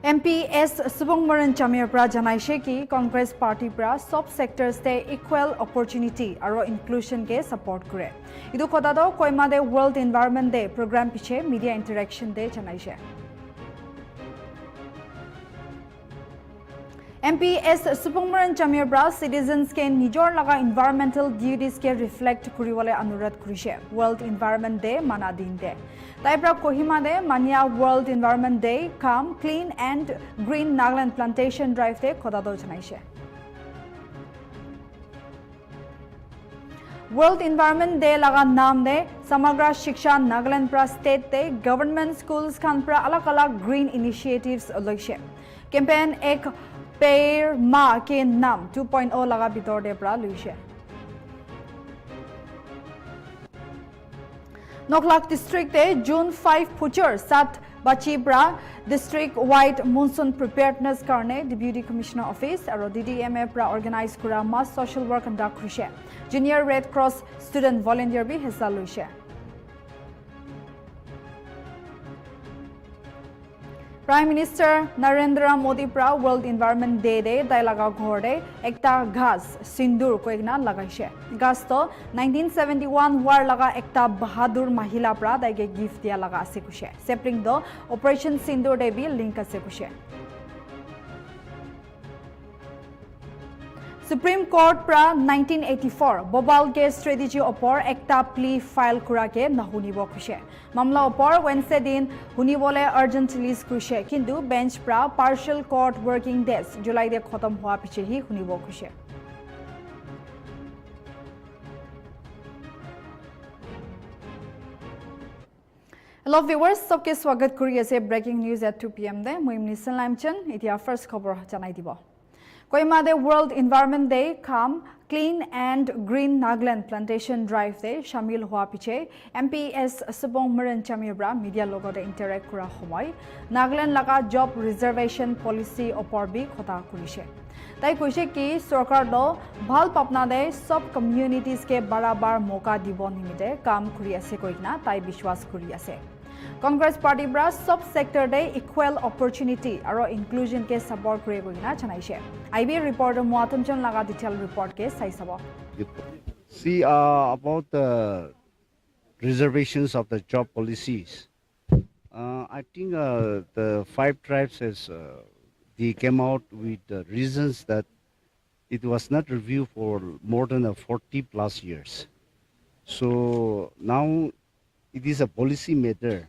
MPS Subongmaran Jamir pra janaise ki Congress Party pra sub sectors te equal opportunity aro inclusion ke support kore. Idu khoda do Koima de World Environment Day program piche media interaction de janaise. MPS Subongmaran Jamir pra citizens ke nijor laga environmental duties ke reflect kuriwale anurodh kurise. World Environment Day mana din de. Taipra Kohima de Mania World Environment Day Calm, Clean and Green Nagaland Plantation Drive de Kodado janaise. World Environment Day laga naam de Samagra Shiksha Nagaland pra state de government schools khan pra alag alag green initiatives loise. Campaign ek pair ma ke naam 2.0 laga bitor de pra loise. Noklak district de June 5 Puchur Sat Bachibra district wide monsoon preparedness karne Deputy Commissioner Office aro DDMA pra organize kura mass social work conduct krise. Junior Red Cross student volunteer bi hissa loise. Prime Minister Narendra Modi pra World Environment Day de dailaga ghor de ekta ghas sindur koigna lagaise. Ghas to 1971 war laga ekta bahadur mahila pra daige gift dia laga ase kushe. Sapling do Operation Sindur de bi link ase kushe. Supreme Court pra 1984 Bhopal Gas Tragedy opor ekta plea file kurake nahunibo kushe. Mamla opor Wednesday din hunibole urgent release kushe kintu bench pra partial court working days July de khotam hua piche hi hunibo kushe. Hello viewers, सबके स्वागत करी आसे breaking news at 2 PM de moi Nissan Lamchan itia first खबर janai dibo. Koima de World Environment Day Calm, Clean and Green Nagaland Plantation Drive de Shamil hua piche MPS Subongmaran Jamir bra media logo de interact kura homoy Nagaland laga job reservation policy opor bi khota kurise. Tai koise ki sarkar do bhal papna de sub communities ke barabar moka dibo nimite kam kuri ase koina tai bishwas kuri ase. Congress Party bra sub sector de equal opportunity aro inclusion ke support kure goina janaise. IB reporter Muatam Chan laga detail report ke sai sabo. See about the reservations of the job policies. I think the 5 tribes has they came out with the reasons that it was not reviewed for more than 40 plus years. So now it is a policy matter.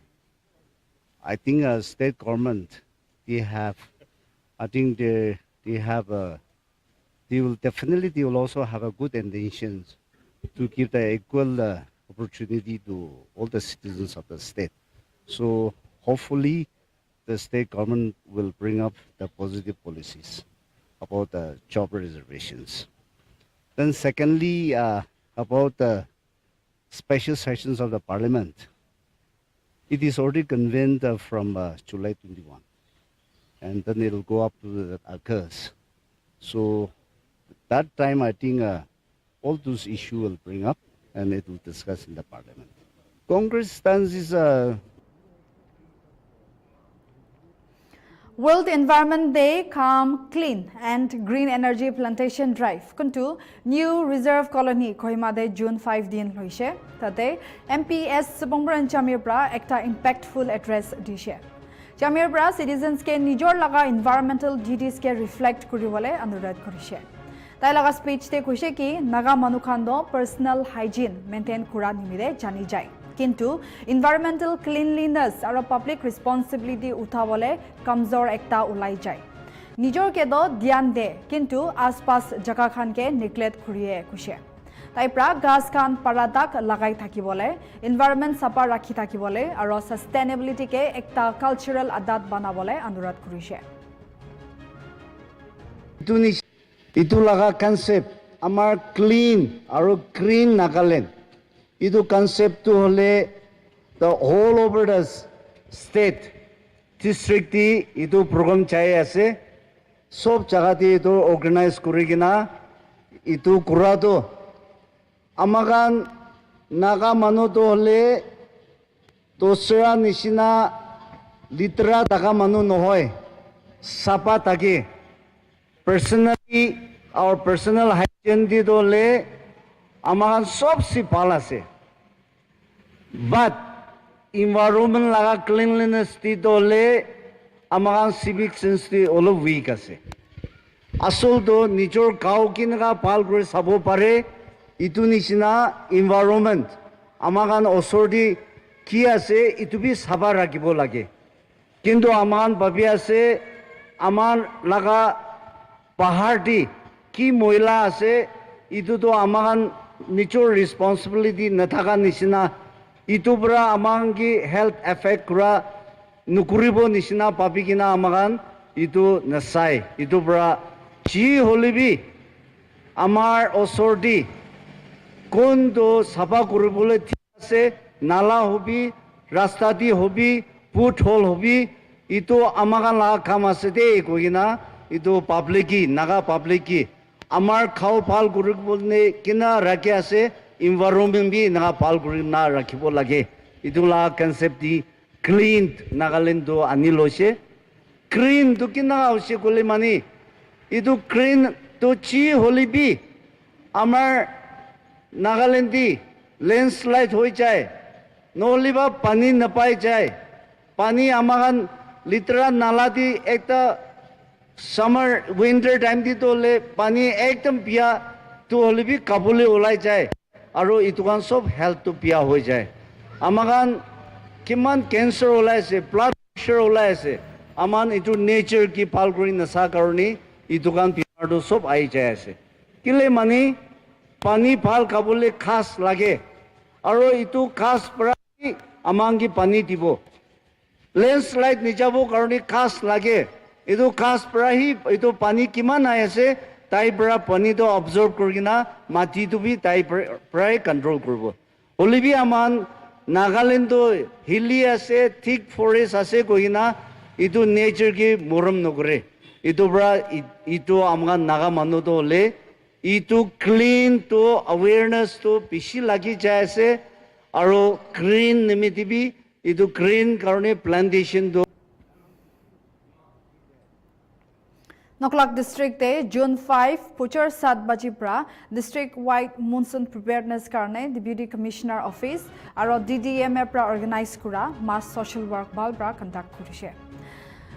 I think state government they have, I think they will also have a good intentions to give the equal opportunity to all the citizens of the state. So hopefully the state government will bring up the positive policies about the job reservations. Then secondly, about the special sessions of the parliament. It is already convened from July 21, and then it will go up to the occurs. So that time, I think all those issues will bring up, and it will discuss in the parliament. Congress stance is World Environment Day Calm, Clean and Green Energy Plantation Drive kuntu New Reserve Colony Kohima de June 5 din loise tate MPS Subongmaran Jamir pra ekta impactful address dishe. Jamir pra citizens ke nijor laga environmental duties ke reflect kuribole anurodh korise. Tai laga speech te koise ki naga manukhan do personal hygiene maintain kura nimide jani jai. Kintu environmental cleanliness aro public responsibility uthabole kamjor ekta ulai jai. Nijor ke do dhyan de kintu aspas jaga khan ke neglect kuriye kushe. Tai pra gas khan paradak lagai thakibole environment sapa rakhi thakibole aro sustainability ke ekta cultural adat banabole anurodh kurise. Itu laga concept amar clean aro green Nagaland. Idu concept to hole the whole over the state district ti idu program chai ase sob jaga ti idu organize kurigina itu kurado amagan naga manu to hole to sera nishina litra taka manu nohoy sapa take personally our personal hygiene di dole amahan sob si palase but environment laga cleanliness di dole amahan civic sense di olo weak ase asol do nijor gao kinaga pal kore sabo pare itu nishina environment amahan osor কি আছে itu bi সাবা রাখিব লাগে কিন্তু আমান ভাবি আছে আমার লাগা পাহাড়টি কি ময়লা আছে ইটো তো আমান নিচৰ ৰেসপন্সিবিলিটি নাথাকা নিচিনা ইটো পৰা আমান কি হেলথ এফেক্ট কৰা নুকৰিব নিচিনা পাবি কিনা আমান ইটো নাচাই ইটো পৰা যি হলিবি আমাৰ ওচৰটি কোনটো সাবা কৰিবলৈ ঠিক আছে নালা হবি রাস্তা দি হবি ফুট হল হবি ইটো আমাগান লাগা কাম আছে দে কইনা ইটো পাবলিকি নাগা পাবলিকি আমার খাও পাল গুরুক বলনে কিনা রাখে আছে এনভায়রনমেন্ট বি নাগা পাল গুরুক না রাখিব লাগে ইটো লাগা কনসেপ্ট দি ক্লিন নাগাল্যান্ড তো আনি লইছে ক্লিন তো কিনা হইছে কলে মানে ইটো ক্লিন তো চি হলিবি আমার নাগাল্যান্ড দি ল্যান্ডস্লাইড হয়ে যায় নহলিবা পানী নাপাই যায় পানী আমাগান লিটারা নালা দি একটা সামার উইন্টার টাইম দি তোলে পানী একদম পিয়া তো হলিবি কাবুলে ওলাই যায় আৰু ইটোকান সব হেলথ তো পিয়া হৈ যায় আমাগান কিমান ক্যান্সাৰ ওলাইছে ব্লাড প্ৰেসাৰ ওলাইছে আমান ইটো নেচাৰ কি পাল কৰি নাচা কাৰণে ইটোকান পিয়াটো সব আই যায় আছে কিলে মানে পানী ভাল কাবুলে খাস লাগে আৰু ইটো খাস পৰা আমাঙ্গি পানী দিব ল্যান্ডস্লাইড নিজাব কাৰণে খাস লাগে এইটো খাস প্ৰাহি এইটো পানী কিমান আই আছে তাই পৰা পানীটো অবজাৰ্ভ কৰি না মাটিটো বি তাই প্ৰায় কন্ট্ৰোল কৰিব হলিবি আমান নাগাল্যান্ড হিলি আছে থিক ফৰেস্ট আছে কইনা ইটো নেচাৰ কি মৰম নকৰে ইটো পৰা ইটো আমাৰ নাগা মানুহ তো হলে ইটো ক্লিন তো অ্যাওয়াৰনেস তো বেশি লাগি যায় আছে আৰু গ্ৰীণ নিমিতিবি ইটো গ্ৰীণ কাৰণে প্লান্টেশন তো নকলাক ডিস্ট্ৰিক্টে জুন 5 পুচৰ 7 বাজি পৰা ডিস্ট্ৰিক্ট ওয়াইড মনসুন প্ৰিপেয়াৰনেস কাৰণে ডেপুটি কমিশনাৰ অফিস আৰু ডিডিএম এ পৰা অৰ্গানাইজ কৰা মাস সোশ্যাল ওয়াৰ্ক বাল পৰা কন্ডাক্ট কৰিছে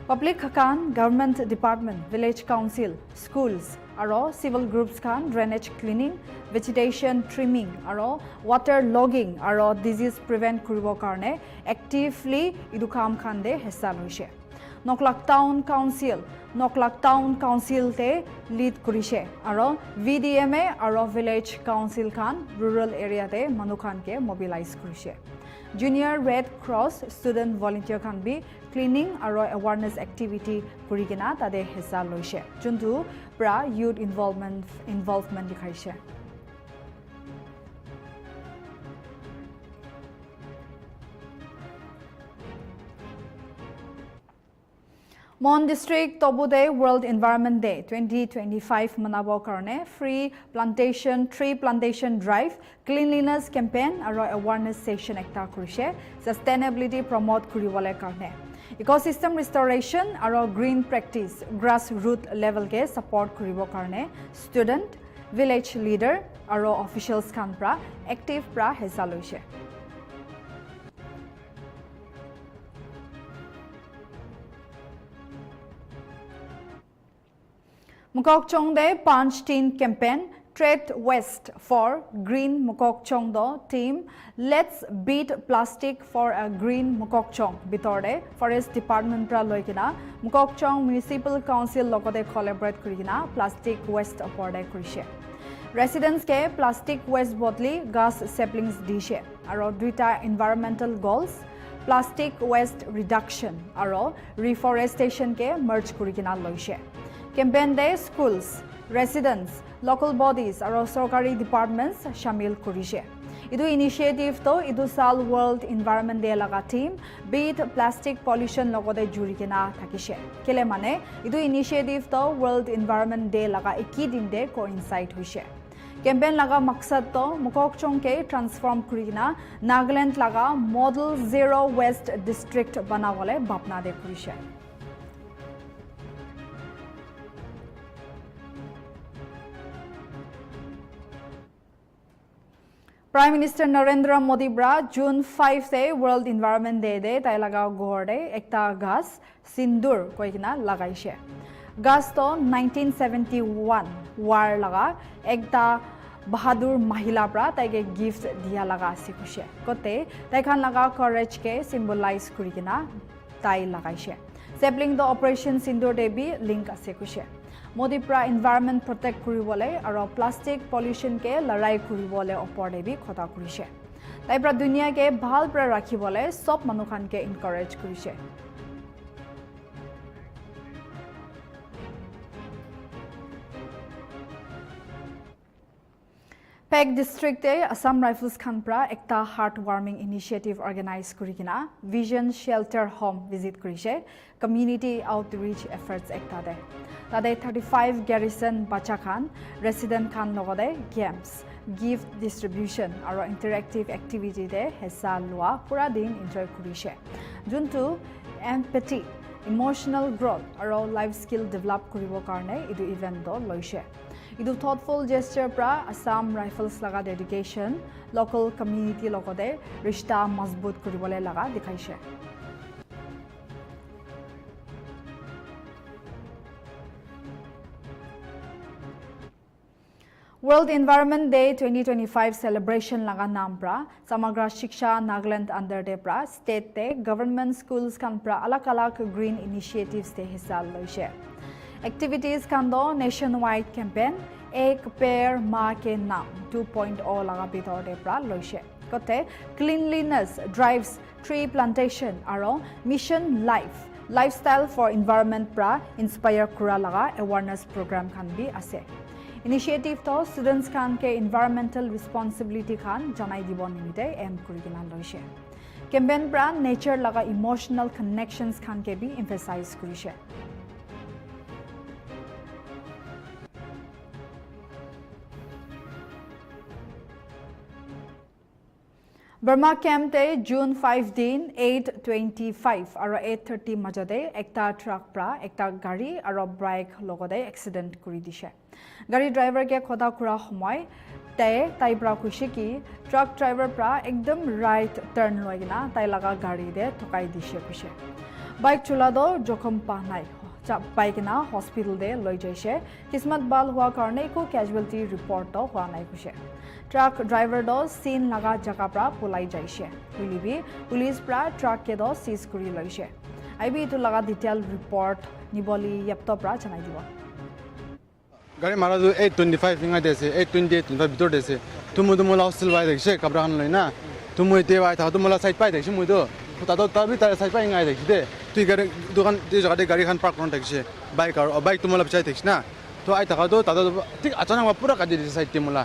পাব্লিক খান government department village council schools আৰু সিভিল গ্ৰুপস খান ড্ৰেনেজ ক্লিনিং ভেজিটেশন ট্ৰিমিং আৰু ওয়াটাৰ লগিং আৰু ডিজিজ প্ৰিভেন্ট কৰিব কাৰণে এক্টিভলি ইদু কাম খান দে হেসা লৈছে নকলাক টাউন কাউন্সিল তে লিড কৰিছে আৰু ভিডিএমএ আৰু ভিলেজ কাউন্সিল খান ৰুৰাল এৰিয়াতে মানুহ খানকে মোবিলাইজ কৰিছে junior red cross student volunteer খান বি ক্লিনিং আৰু অ্যাওয়াৰনেস এক্টিভিটি কৰি কিনা তাতে হেঁচা লৈছে যোনটো পৰা ইউথ ইনভলভমেন্ট দেখাইছে মন ডিস্ট্ৰিক্ট তবুদে ওয়াৰ্ল্ড এনভায়ৰনমেন্ট ডে 2025 মানাবৰ কাৰণে free plantation tree plantation drive cleanliness campaign আৰু এৱাৰনেছ সেশন একটা কৰিছে সাস্টেইনেবিলিটি প্ৰমোট কৰিবলৈ কাৰণে ইকোসিস্টেম ৰিস্টোৰেশন আৰু গ্ৰীণ প্ৰেক্টিছ গ্ৰাছ ৰুট লেভেলকে সাপোৰ্ট কৰিবৰ কাৰণে ষ্টুডেণ্ট ভিলেজ লিডাৰ আৰু অফিচিয়েলছ খান পৰা এক্টিভ পৰা হেঁচা লৈছে Mukokchongde Punch Teen Campaign Trade West for Green Mukokchongdo Team Let's Beat Plastic for a Green Mukokchong Bitorde Forest Department pra loikina Mukokchong Municipal Council logode collaborate kurikina plastic waste oporde kurise Residents ke plastic waste bodli gas saplings dishe aro duita environmental goals plastic waste reduction aro reforestation ke merge kurikina loise Campaign day schools, residents, local bodies আৰু সৰকাৰি departments শামিল কৰিছে ইদু initiative তো ইদু সাল world environment day লাগা team beet plastic pollution লগতে জুড়ি কিনা থাকিছে কেলে মানে ইদু ইনিশিয়েটিভ তো ওয়ার্ল্ড এনভায়রনমেন্ট ডে লাগা একই দিন দে কোইনসাইড হৈছে কেম্পেইন লাগা মকসদ তো মুককচংকে ট্রান্সফর্ম কৰিনা নাগাল্যান্ড লাগা মডেল জিৰো ওয়েস্ট ডিস্ট্ৰিক্ট বানাবলে ভাবনা দে কৰিছে Prime Minister Narendra Modi bra June 5 te World Environment Day de tai laga gor de ekta gas sindur koikina lagaishe. Gas to 1971 war laga ekta Bahadur Mahila bra taike gift dia laga sikushe. Kote tai khan laga courage ke symbolize kurikina tai lagaishe. Sapling the Operation Sindur de bi link ase kushe. Modi pra environment protect kuribole aro plastic pollution ke larai kuribole opor de bi khota kurise. Tai pra dunia ke bhal pra rakhibole sob manukhan ke encourage kurise. Peg district e Assam Rifles khan pra ekta heartwarming initiative organize kurikina Vision Shelter Home visit kurise community outreach efforts ekta de. Tade 35 garrison bacha khan resident khan logode games gift distribution aro interactive activity de hessa lua pura din enjoy kurise. Juntu empathy emotional growth aro life skill develop kuribo karne idu event do loise. Idu thoughtful gesture pra Assam Rifles laga dedication local community logode rishta mazbut kuribole laga dikhaise. World Environment Day 2025 celebration laga naam pra Samagra Shiksha Nagaland under de pra state te government schools kan pra alak alak green initiatives te hissa loise. Activities kan do nationwide campaign Ek Peड़ Ma Ke Naam 2.0 laga bitor de pra loise. Kote cleanliness drives tree plantation aro mission life lifestyle for environment pra inspire kura laga awareness program kan bi ase. Initiative to students kan ke environmental responsibility kan janai dibo nimite aim kurigina loise. Campaign pra nature laga emotional connections kan ke bi emphasize kurise. Burma Camp te June 5 din 8:25 aro 8:30 majade ekta truck pra ekta gari aro bike logode accident kuri dishe. Gari driver ke khoda kura homoy te tai pra kushi ki truck driver pra ekdom right turn loigina tai laga gari de thokai dishe kushe. Bike chula do jokham pa nai. Bike na hospital de loi jaise. Kismat bal hua karne ko casualty report to hua nai kushe. Truck driver do scene laga jaga pra pulai jaise. Hulibi police pra truck ke do seize kuri loise. Aibi itu laga detail report niboli yapto pra chanai dibo. Gari mara do 8:25 inga dese 8:28 bitor dese tumu tumu la hostel bai dekse kabra han loina tumu te bai tha tumu la side pai dekse mu do ta do ta bi ta side pai inga dekse de tu gari dukan te jaga de gari khan park kon dekse bike aro bike tumu la bichai dekse na to ai ta do ta do tik achana ma pura kadi de side te mula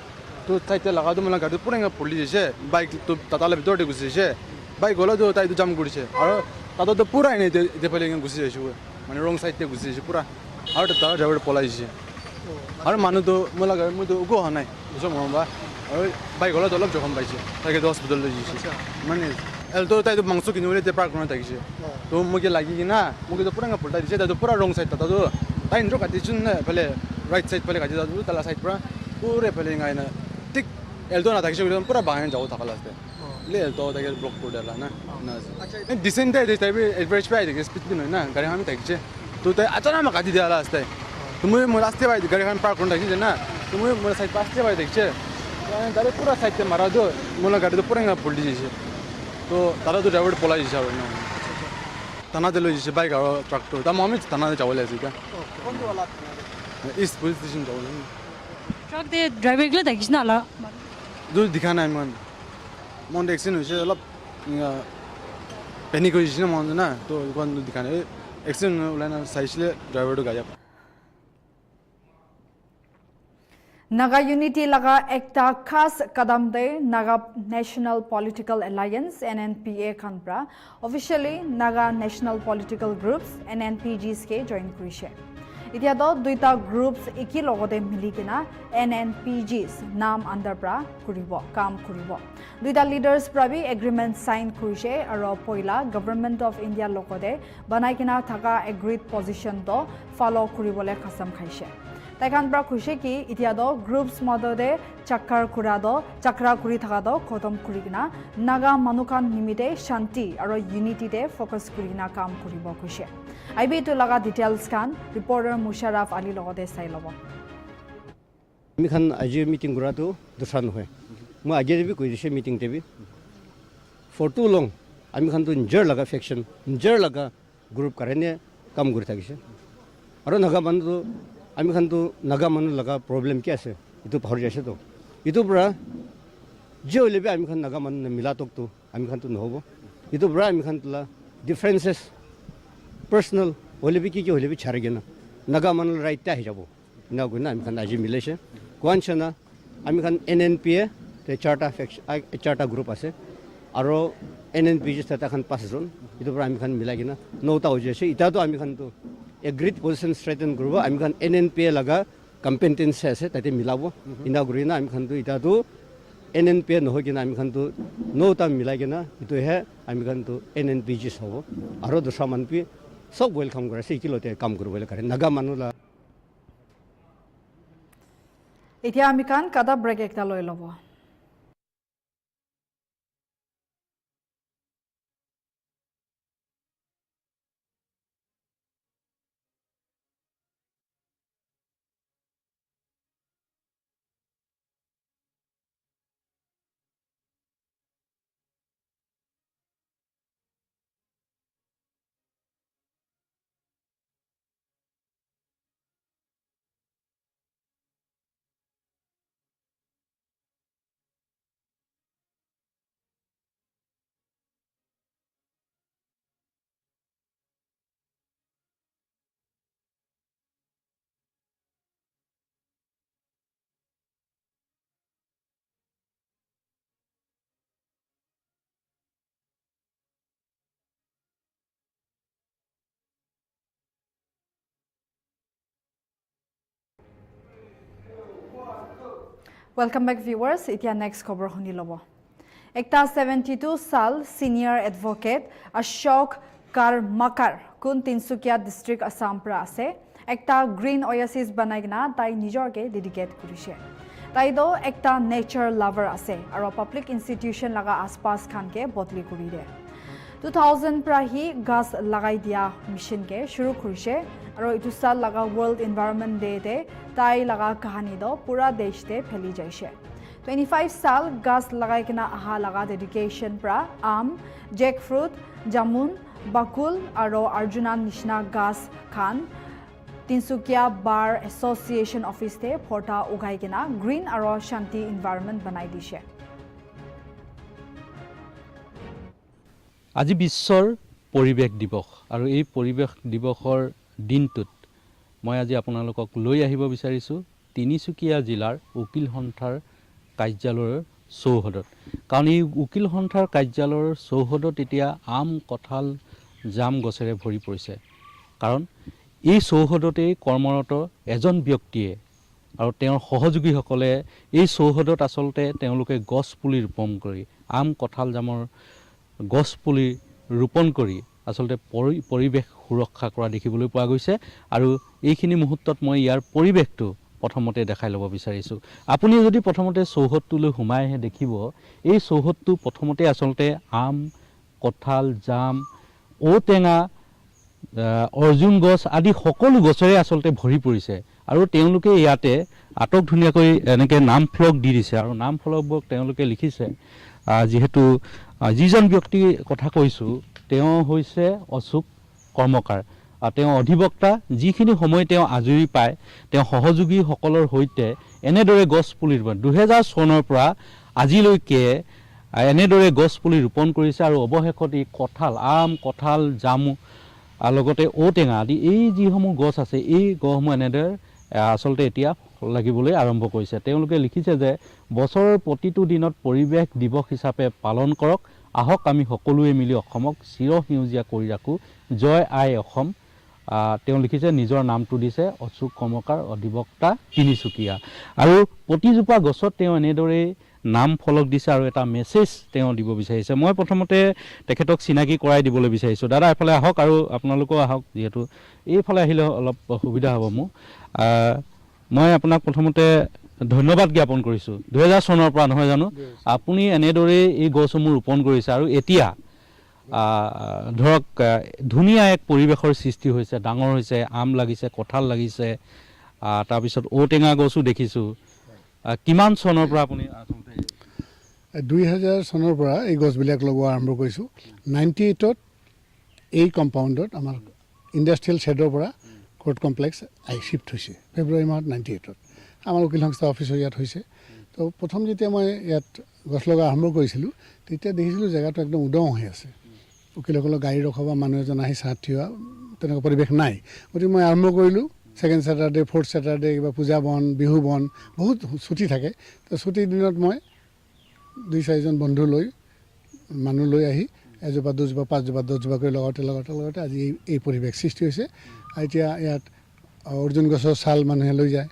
to side te laga do mula gari pura inga puli jese bike to ta la bitor de gusi je bike gola do ta do jam gurise aro ta do pura ine de pele inga gusi je mane wrong side te gusi je pura aro ta driver polai je আর মানুষ তো মোলা গাড়ি মই তো Hugo হানাই বুঝো মরবা আর bike হলো তো লব যখন পাইছে তাকে তো হসপিটাল লই যাইছে মানে এল তো তাই তো মাংস কিনে বলে তে পার্ক করে থাকিছে তো মুকে লাগি কি না মুকে তো পুরা পলটা দিছে তাই তো পুরা রং সাইড তা তো তাই ইন্দ্র কাটি চুন না ফেলে রাইট সাইড ফেলে কাটি দাও তালা সাইড পুরা পুরে ফেলে গায় না ঠিক এল তো না থাকিছে পুরা বাহান যাও থাকা লাগতে লে এল তো তাকে ব্লক করে দিলা না না ডিসেন্ট দে তাই এভারেজ প্রাইস স্পিড দিন না গাড়ি আমি থাকিছে তো তাই আচানা মা কাটি দিলা আসতে তুমি মোর আসতে পাই গাড়ি খান পার্ক করে রাখিছে না তুমি মোর সাইড পাশতে পাই দেখছে তারে পুরা সাইডতে মারা দো মোলা গাড়ি তো পুরা পল্টি যাইছে তো তারা তো ড্রাইভার পলাই যাইছে আর না থানাতে লই যাইছে বাইক আর ট্রাক্টর তা আমি থানাতে যাবলে আছি কা কোন ওয়ালা ইস্ট পুলিশ স্টেশন যাবলে ট্রাক দে ড্রাইভার গলে দেখিস না আলা দু দিখা নাই মন দেখছেন হইছে অলপ প্যানিক হইছে না মন না তো কোন দিখা নাই এক্সিডেন্ট ওলানা সাইছিলে ড্রাইভারটো গায়া Naga Unity laga ekta khas kadam de Naga National Political Alliance NNPA khanpra officially Naga National Political Groups NNPGs ke join kurise. Itia do duita groups eki logode mili kina NNPGs naam under pra kuribo kam kuribo. Duita leaders pra bi agreement sign kurise aro poila Government of India logode banai kina thaka agreed position to follow kuribole khasam khaise. তাইখান পৰা খুশি কি ইতিয়া দ groups মদদে চাক্ৰা কৰি থকা দ খতম কৰি কিনা নাগা মানুহখান নিমিতে শান্তি আৰু ইউনিটিতে ফ'কাছ কৰি কিনা কাম কৰিব খুশি আইবি তো লগা ডিটেইলছ খান ৰিপৰ্টাৰ মুশাৰাফ আলী লগতে চাই ল'ব আমি খান আজি মিটিং কৰাটো দুটা নহয় মই আগে বি কৈ দিছে মিটিং টেবি ফৰ টু লং আমি খানটো নিজৰ লগা ফেকশ্যন নিজৰ লগা গ্ৰুপ কাৰণে কাম কৰি থাকিছে আৰু নাগা মানুহটো আমি খানটো নাগা মানুহ লগা প্ৰব্লেম কি আছে এইটো পাহৰি যাইছেতো এইটোৰ পৰা যি হ'লে বি আমি খান নাগা মানুহ মিলাতকটো আমি খানটো নহ'ব এইটোৰ পৰা আমি খান তোলা ডিফাৰেঞ্চেছ পাৰ্চনেল হ'লে বি কি হ'লে বি চাৰি কিনা নাগা মানুহৰ ৰাইটটা আহি যাব না গৈ না আমি খান আজি মিলাইছে কোৱানচনা আমি খান NNPA চাৰটা গ্ৰুপ আছে আৰু NNPG তাতে খান 5জন এইটোৰ পৰা আমি খান মিলাই কিনা 9টা হৈ যাইছে এতিয়াতো আমি খানটো এগ্ৰিড পজিশ্যন ষ্ট্ৰেইটেন কৰিব আমি খান NNPA লগা কম্পিটেন্সি আছে তাতে মিলাব ইনা কৰি না আমি খানটো এতিয়াতো NNPA নহয় কিনা আমি খানটো 9টা মিলাই কিনা এইটোহে আমি খানটো NNPG হ'ব আৰু দুটা মানুহ চব ৱেলকাম কৰাইছে একেলগতে কাম কৰিবলৈ কাৰণে নাগা মানুহ এতিয়া আমি কান কাটা ব্ৰেক একটা লৈ ল'ব Welcome back viewers. Itia next খবৰ শুনি ল'ব একটা 72 সাল সিনিয়ৰ এডভোকেট অশোক কাৰমাকাৰ কোন তিনসুকিয়া ডিস্ট্ৰিক্ট আসাম পৰা আছে একটা গ্ৰীণ oasis বনাই কিনা তাই নিজৰকে ডেডিকেট কৰিছে তাই দো একটা নেচাৰ লাভাৰ আছে আৰু পাব্লিক ইনষ্টিটিউচন লগা আশপাশ খানকে বদলি কৰি দিয়ে 2000 পৰা হি গাছ লগাই দিয়া মিছনকে শুৰু কৰিছে আৰু ইটো সাল লগা ৱৰ্ল্ড এনভাইৰনমেণ্ট ডেতে তাই লগা কাহানী দো পুৰা দেশতে ফেলি যাইছে 25 সাল গাছ লগাই কিনা আহা লগা ডেডিকেশ্যন পৰা আম জেক ফ্ৰুট জামুন বাকুল আৰু আৰ্জুনা নিচিনা গাছ খান তিনসুকিয়া বাৰ এছ'চিয়েশ্যন অফিচতে ফটা উগাই কিনা গ্ৰীণ আৰু শান্তি এনভাইৰনমেণ্ট বনাই দিছে আজি বিশ্বৰ পৰিৱেশ দিৱস আৰু এই পৰিৱেশ দিৱসৰ দিনটোত মই আজি আপোনালোকক লৈ আহিব বিচাৰিছোঁ তিনিচুকীয়া জিলাৰ উকিল সন্থাৰ কাৰ্যালয়ৰ চৌহদত কাৰণ এই উকিল সন্থাৰ কাৰ্যালয়ৰ চৌহদত এতিয়া আম কঁঠাল জাম গছেৰে ভৰি পৰিছে কাৰণ এই চৌহদতেই কৰ্মৰত এজন ব্যক্তিয়ে আৰু তেওঁৰ সহযোগীসকলে এই চৌহদত আচলতে তেওঁলোকে গছ পুলি ৰোপণ কৰি আম কঁঠাল জামৰ গছ পুলি ৰোপণ কৰি আচলতে পৰিৱেশ সুৰক্ষা কৰা দেখিবলৈ পোৱা গৈছে আৰু এইখিনি মুহূৰ্তত মই ইয়াৰ পৰিৱেশটো প্ৰথমতে দেখাই ল'ব বিচাৰিছোঁ আপুনি যদি প্ৰথমতে চৌহদটোলৈ সোমাই আহে দেখিব এই চৌহদটো প্ৰথমতে আচলতে আম কঁঠাল জাম ঔটেঙা অৰ্জুন গছ আদি সকলো গছৰে আচলতে ভৰি পৰিছে আৰু তেওঁলোকে ইয়াতে আটক ধুনীয়াকৈ এনেকৈ নাম ফলক দি দিছে আৰু নাম ফলকবোৰ তেওঁলোকে লিখিছে যিহেতু যিজন ব্যক্তিৰ কথা কৈছোঁ তেওঁ হৈছে অশোক কৰ্মকাৰ আৰু তেওঁ অধিবক্তা যিখিনি সময় তেওঁ আজৰি পায় তেওঁ সহযোগীসকলৰ সৈতে এনেদৰে গছ পুলি ৰোপণ 2000 চনৰ পৰা আজিলৈকে এনেদৰে গছ পুলি ৰোপণ কৰিছে আৰু অৱশেষত এই কঁঠাল আম কঁঠাল জামু লগতে ঔটেঙা আদি এই যিসমূহ গছ আছে এই গছসমূহ এনেদৰে আচলতে এতিয়া লাগিবলৈ আৰম্ভ কৰিছে তেওঁলোকে লিখিছে যে বছৰৰ প্ৰতিটো দিনত পৰিৱেশ দিৱস হিচাপে পালন কৰক আহক আমি সকলোৱে মিলি অসমক চিৰসেউজীয়া কৰি ৰাখোঁ জয় আই অসম তেওঁ লিখিছে নিজৰ নামটো দিছে অশোক কৰ্মকাৰ অধিবক্তা তিনিচুকীয়া আৰু প্ৰতিজোপা গছত তেওঁ এনেদৰে নাম ফলক দিছে আৰু এটা মেছেজ তেওঁ দিব বিচাৰিছে মই প্ৰথমতে তেখেতক চিনাকি কৰাই দিবলৈ বিচাৰিছোঁ দাদা এফালে আহক আৰু আপোনালোকেও আহক যিহেতু এইফালে আহিলে অলপ সুবিধা হ'ব মোৰ মই আপোনাক প্ৰথমতে ধন্যবাদ জ্ঞাপন কৰিছোঁ 2000 চনৰ পৰা নহয় জানো আপুনি এনেদৰে এই গছসমূহ ৰোপণ কৰিছে আৰু এতিয়া ধৰক ধুনীয়া এক পৰিৱেশৰ সৃষ্টি হৈছে ডাঙৰ হৈছে আম লাগিছে কঁঠাল লাগিছে তাৰপিছত ঔটেঙা গছো দেখিছোঁ কিমান চনৰ পৰা আপুনি 2000 চনৰ পৰা এই গছবিলাক লগোৱা আৰম্ভ কৰিছোঁ 98ত এই কম্পাউণ্ডত আমাৰ ইণ্ডাষ্ট্ৰিয়েল শ্বেডৰ পৰা কোৰ্ট কমপ্লেক্স শিফ্ট হৈছে ফেব্ৰুৱাৰী মাহত 98ত আমাৰ উকিল সংস্থা অফিচৰ ইয়াত হৈছে তো প্ৰথম যেতিয়া মই ইয়াত গছ লগা আৰম্ভ কৰিছিলোঁ তেতিয়া দেখিছিলোঁ জেগাটো একদম উদং হৈ আছে উকিলসকলৰ গাড়ী ৰখাব মানুহ এজন আহি চাহ থিওৱা তেনেকুৱা পৰিৱেশ নাই গতিকে মই আৰম্ভ কৰিলোঁ ছেকেণ্ড ছেটাৰডে ফ'ৰ্থ ছেটাৰডে কিবা পূজা বন বিহু বন বহুত ছুটি থাকে তো ছুটিৰ দিনত মই 2-4জন বন্ধু লৈ মানুহ লৈ আহি এজোপা 2জোপা 5জোপা 10জোপা কৰি লগতে আজি এই পৰিৱেশ সৃষ্টি হৈছে আৰু এতিয়া ইয়াত অৰ্জুন গছৰ ছাল মানুহে লৈ যায়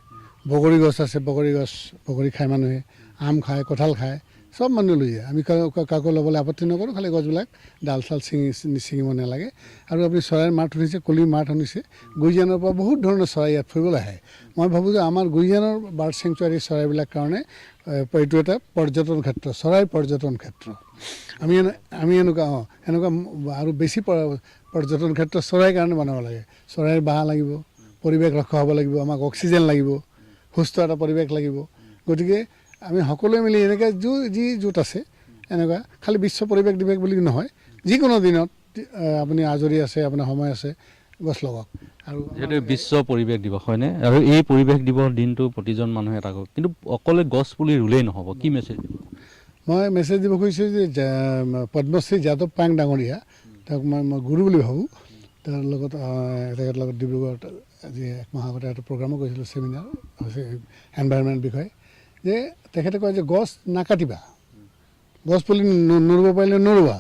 বগৰী গছ আছে বগৰী খায় মানুহে আম খায় কঁঠাল খায় সব মানুহ লৈ যায় আমি কাকো ল'বলৈ আপত্তি নকৰোঁ খালি গছবিলাক ডাল চাল ছিঙিব নালাগে আৰু আপুনি চৰাইৰ মাত শুনিছে কলিৰ মাত শুনিছে গুইজানৰ পৰা বহুত ধৰণৰ চৰাই ইয়াত ফুৰিবলৈ আহে মই ভাবোঁ যে আমাৰ গুইজানৰ বাৰ্ড চেংচুৱাৰী চৰাইবিলাক কাৰণে এইটো এটা পৰ্যটন ক্ষেত্ৰ চৰাই পৰ্যটন ক্ষেত্ৰ আমি এনেকুৱা আৰু বেছি পৰ্যটন ক্ষেত্ৰ চৰাইৰ কাৰণে বনাব লাগে চৰাইৰ বাঁহ লাগিব পৰিৱেশ ৰক্ষা হ'ব লাগিব আমাক অক্সিজেন লাগিব সুস্থ এটা পৰিৱেশ লাগিব গতিকে আমি সকলোৱে মিলি এনেকৈ যি য'ত আছে এনেকুৱা খালি বিশ্ব পৰিৱেশ দিৱস বুলি নহয় যিকোনো দিনত আপুনি আজৰি আছে আপোনাৰ সময় আছে গছ লগাওক আৰু যিহেতু বিশ্ব পৰিৱেশ দিৱস হয়নে আৰু এই পৰিৱেশ দিৱস দিনটো প্ৰতিজন মানুহে থাকক কিন্তু অকলে গছ পুলি ৰুলেই নহ'ব কি মেছেজ দিব মই মেছেজ দিব খুজিছোঁ যে পদ্মশ্ৰী যাদৱ পায়েং ডাঙৰীয়া তেওঁক মই গুৰু বুলি ভাবোঁ তাৰ লগত তেখেতৰ লগত ডিব্ৰুগড়ত আজি 1 মাহ আগতে এটা প্ৰগ্ৰামো কৰিছিলোঁ ছেমিনাৰ হৈছে এনভাইৰনমেণ্ট বিষয়ে যে তেখেতে কয় যে গছ নাকাটিবা গছ পুলি নৰুব পাৰিলে নৰুবা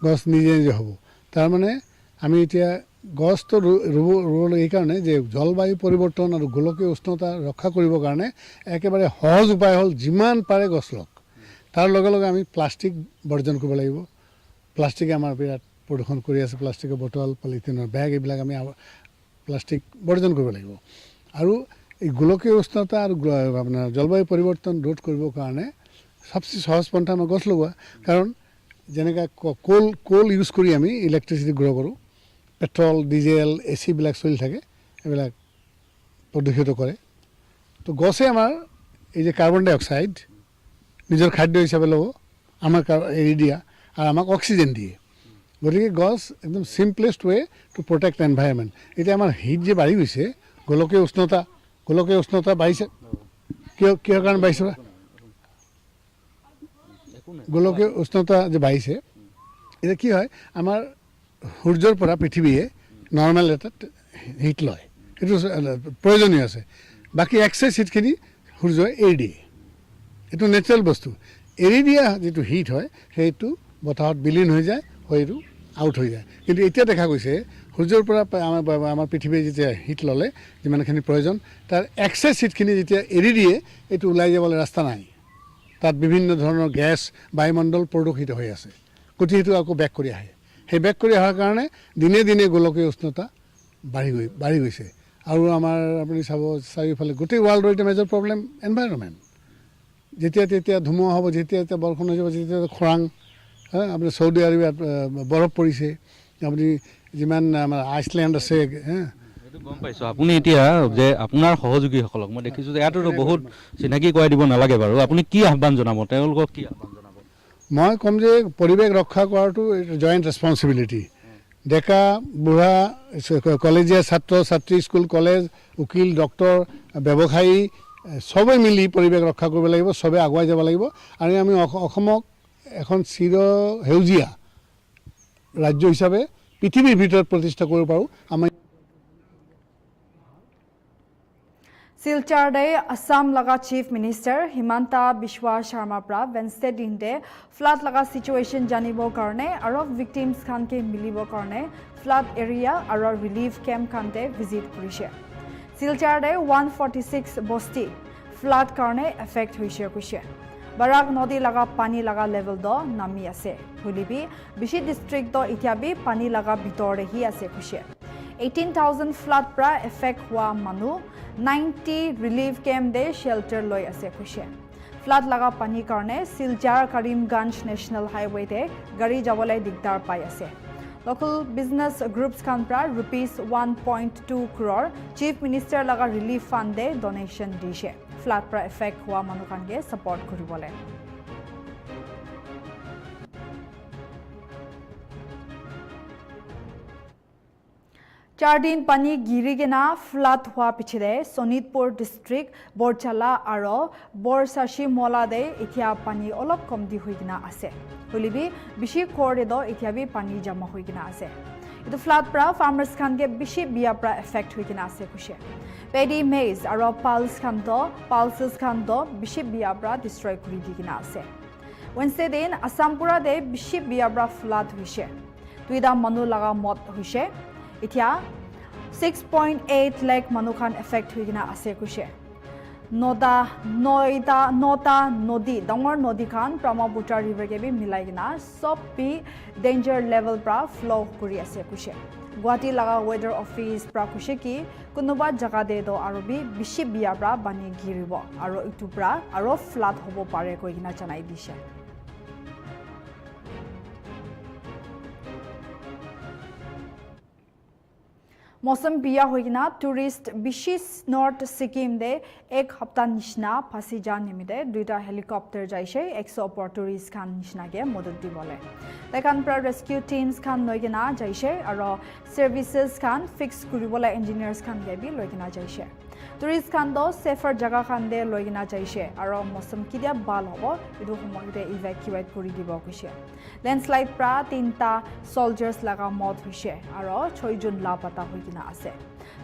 গছ নিজে হ'ব তাৰমানে আমি এতিয়া গছটো ৰুবলৈ এইকাৰণে যে জলবায়ু পৰিৱৰ্তন আৰু গোলকীয় উষ্ণতা ৰক্ষা কৰিবৰ কাৰণে একেবাৰে সহজ উপায় হ'ল যিমান পাৰে গছ লওক তাৰ লগে লগে আমি প্লাষ্টিক বৰ্জন কৰিব লাগিব প্লাষ্টিকে আমাৰ বিৰাট প্ৰদূষণ কৰি আছে প্লাষ্টিকৰ বটল পলিথিনৰ বেগ এইবিলাক আমি প্লাষ্টিক বৰ্জন কৰিব লাগিব আৰু এই গোলকীয় উষ্ণতা আৰু আপোনাৰ জলবায়ু পৰিৱৰ্তন ৰোধ কৰিবৰ কাৰণে সবচে সহজ পন্থা আমাৰ গছ লগোৱা কাৰণ যেনেকৈ কোল ইউজ কৰি আমি ইলেক্ট্ৰিচিটি গ্ৰ' কৰোঁ পেট্ৰল ডিজেল এচিবিলাক চলি থাকে এইবিলাক প্ৰদূষিত কৰে তো গছে আমাৰ এই যে কাৰ্বন ডাই অক্সাইড নিজৰ খাদ্য হিচাপে ল'ব আমাক এৰি দিয়া আৰু আমাক অক্সিজেন দিয়ে গতিকে গছ একদম চিম্পলেষ্ট ৱে টু প্ৰটেক্ট এনভাইৰনমেণ্ট এতিয়া আমাৰ হিট যে বাঢ়ি গৈছে গোলকীয় উষ্ণতা বাঢ়িছে কিহৰ কাৰণে বাঢ়িছে গোলকীয় উষ্ণতা যে বাঢ়িছে এতিয়া কি হয় আমাৰ সূৰ্যৰ পৰা পৃথিৱীয়ে নৰ্মেল এটা হিট লয় সেইটো প্ৰয়োজনীয় আছে বাকী এক্সেছ হিটখিনি সূৰ্যই এৰি দিয়ে এইটো নেচাৰেল বস্তু এৰি দিয়া যিটো হিট হয় সেইটো বতাহত বিলীন হৈ যায় হয়তো আউট হৈ যায় কিন্তু এতিয়া দেখা গৈছে সূৰ্যৰ পৰা আমাৰ পৃথিৱীয়ে যেতিয়া হিট ল'লে যিমানখিনি প্ৰয়োজন তাৰ এক্সেছ হিটখিনি যেতিয়া এৰি দিয়ে এইটো ওলাই যাবলৈ ৰাস্তা নাই তাত বিভিন্ন ধৰণৰ গেছ বায়ুমণ্ডল প্ৰদূষিত হৈ আছে গতিকে সেইটো আকৌ বেক কৰি আহে সেই বেক কৰি অহাৰ কাৰণে দিনে দিনে গোলকীয় উষ্ণতা বাঢ়ি গৈছে আৰু আমাৰ আপুনি চাব চাৰিওফালে গোটেই ৱৰ্ল্ডৰ এটা মেজৰ প্ৰব্লেম এনভাইৰনমেণ্ট যেতিয়া তেতিয়া ধুমুহা হ'ব যেতিয়া বৰষুণ হৈ যাব যেতিয়া খৰাং আপুনি চৌদি আৰবিয়াত বৰফ পৰিছে আপুনি যিমান আমাৰ আইচলেণ্ড আছে গম পাইছোঁ আপুনি এতিয়া যে আপোনাৰ সহযোগীসকলক মই দেখিছোঁ যে ইয়াতো বহুত চিনাকি কৰাই দিব নালাগে বাৰু আপুনি কি আহ্বান জনাব তেওঁলোকক কি আহ্বান জনাব মই ক'ম যে পৰিৱেশ ৰক্ষা কৰাটো জইণ্ট ৰেছপনচিবিলিটি ডেকা বুঢ়া কলেজীয়া ছাত্ৰ ছাত্ৰী স্কুল কলেজ উকিল ডক্তৰ ব্যৱসায়ী চবেই মিলি পৰিৱেশ ৰক্ষা কৰিব লাগিব চবেই আগুৱাই যাব লাগিব আৰু আমি অসমক এখন সেউজীয়া ৰাজ্য হিচাপে পৃথিৱীৰ ভিতৰত প্ৰতিষ্ঠা কৰিব পাৰোঁ আমাৰ Silchar day Assam laga Chief Minister Himanta Biswa Sharma pra Wednesday din de flood laga situation janibo karne aro victims khan ke milibo karne flood area aro relief camp khan te visit kurise Silchar day 146 bosti flood karne affect hoise kuise Barak nodi laga pani laga level do nami ase hulibi bishi district do itiabi pani laga bitor hi ase kuise 18,000 flood pra effect hua manu 90 relief camp de shelter loi ase khushe flood laga pani karne Silchar Karimganj National Highway de gari jabole digdar pai ase local business groups kan pra rupees 1.2 crore chief minister laga relief fund de donation dishe flood pra effect hua manu kan ge support kuribole चार दिन पानी गिरी गेना flood हुआ पिछले Sonitpur district बोरचाला आरो बोरसाशी मोला दे इथिया पानी अलप कम दी हुई गिना आसे हुलिबी बिशी कोर दो इथिया भी पानी जमा हुई गिना आसे इतो फ्लड प्रा फार्मर्स खान के बिशी बिया प्रा इफेक्ट हुई गिना आसे खुशे पेडी मेज आरो पल्सेस खान दो बिशी बिया प्रा डिस्ट्रॉय करि दी गिना आसे वेंसडे दिन असम पुरा दे बिशी बिया प्रा फ्लड हुइसे तुइदा मनु लगा मत हुइसे इथिया 6.8 लाख मनुखान इफेक्ट हुइना आसे कुशे नोता नदी डंगर नदी खान ब्रह्मपुत्र रिवर के भी मिलाइना सब भी डेंजर लेवल प्रा फ्लो करि आसे कुशे गुवाहाटी लगा वेदर ऑफिस प्रा कुशे की कुनुबा जगह दे दो आरो भी बिशी बिया प्रा बानी गिरिबो आरो इटु प्रा आरो फ्लड होबो पारे कइना जनाइ दिसे मौसम बिया होइना टूरिस्ट बिशिस नॉर्थ सिक्किम दे एक हफ्ता निशना फासी जा निमिदे दुइटा हेलिकॉप्टर जाइसे 100 पर टूरिस्ट खान निशना के मदद दी बोले लेकिन पर रेस्क्यू टीम्स खान लइगिना जाइसे और सर्विसेज खान फिक्स करिबोला इंजीनियर्स खान के भी लइगिना जाइसे टूरिस्ट खान दो सेफर जगह खान दे लइगिना जाइसे और मौसम किदिया बाल होबो इदु समयते इवैक्यूएट करि दिबो कइसे लैंडस्लाइड प्रा 3टा सोल्जर्स लगा मौत हुइसे और 6 जन लापता होइगिना आसे